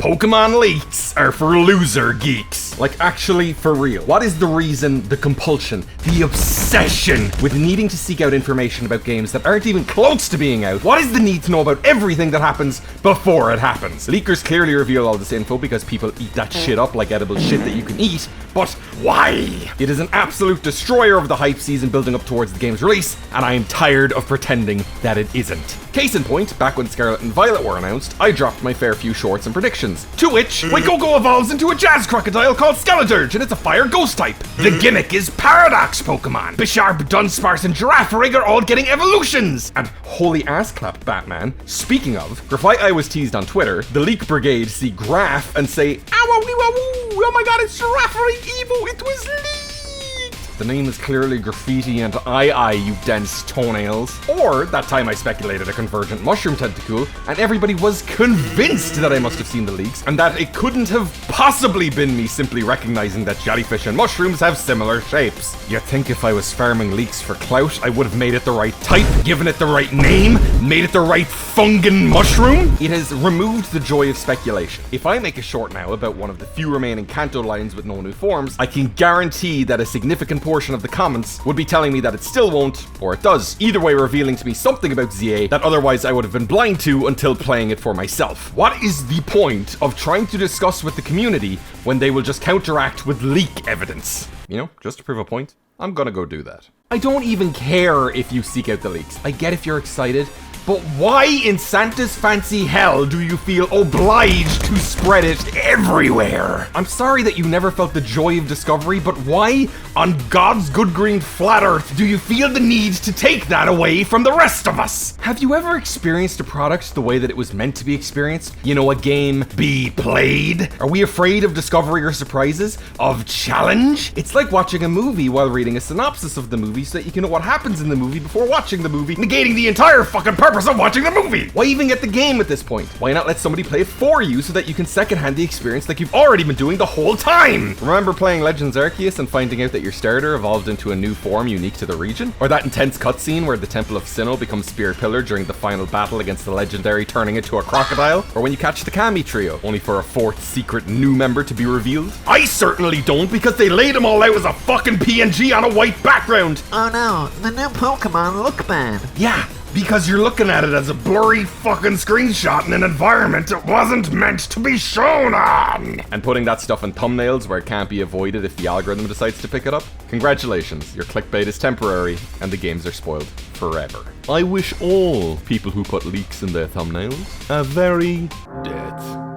Pokemon leaks are for loser geeks. Like, actually, for real. What is the reason, the compulsion, the obsession with needing to seek out information about games that aren't even close to being out? What is the need to know about everything that happens before it happens? Leakers clearly reveal all this info because people eat that shit up like edible shit that you can eat, but why? It is an absolute destroyer of the hype season building up towards the game's release, and I am tired of pretending that it isn't. Case in point, back when Scarlet and Violet were announced, I dropped my fair few shorts and predictions. To which, Waikoko evolves into a jazz crocodile called Skeleturge, and it's a fire ghost type. The gimmick is Paradox Pokemon. Bisharp, Dunsparce, and Girafarig are all getting evolutions. And holy ass clap, Batman. Speaking of, Graphite was teased on Twitter. The Leak Brigade see Graph and say, oh my god, it's Girafarig Evo, it was leaked. The name is clearly graffiti and you dense toenails. Or, that time I speculated a convergent mushroom tentacle, and everybody was convinced that I must have seen the leaks, and that it couldn't have possibly been me simply recognizing that jellyfish and mushrooms have similar shapes. You'd think if I was farming leaks for clout, I would have made it the right type, given it the right name, made it the right fungin mushroom? It has removed the joy of speculation. If I make a short now about one of the few remaining Kanto lines with no new forms, I can guarantee that a significant portion of the comments would be telling me that it still won't, or it does. Either way, revealing to me something about ZA that otherwise I would have been blind to until playing it for myself. What is the point of trying to discuss with the community when they will just counteract with leak evidence? You know, just to prove a point, I'm gonna go do that. I don't even care if you seek out the leaks. I get if you're excited, but why in Santa's fancy hell do you feel obliged to spread it everywhere? I'm sorry that you never felt the joy of discovery, but why on God's good green flat earth do you feel the need to take that away from the rest of us? Have you ever experienced a product the way that it was meant to be experienced? You know, a game be played? Are we afraid of discovery or surprises? Of challenge? It's like watching a movie while reading a synopsis of the movie so that you can know what happens in the movie before watching the movie, negating the entire fucking purpose of watching the movie. Why even get the game at this point? Why not let somebody play it for you so that you can secondhand the experience like you've already been doing the whole time? Remember playing Legends Arceus and finding out that your starter evolved into a new form unique to the region? Or that intense cutscene where the Temple of Sinnoh becomes Spear Pillar during the final battle against the legendary turning into a crocodile? Or when you catch the Kami trio, only for a fourth secret new member to be revealed? I certainly don't, because they laid them all out as a fucking PNG on a white background. Oh no, the new Pokemon look bad. Yeah, because you're looking at it as a blurry fucking screenshot in an environment it wasn't meant to be shown on! And putting that stuff in thumbnails where it can't be avoided if the algorithm decides to pick it up? Congratulations, your clickbait is temporary, and the games are spoiled forever. I wish all people who put leaks in their thumbnails a very death.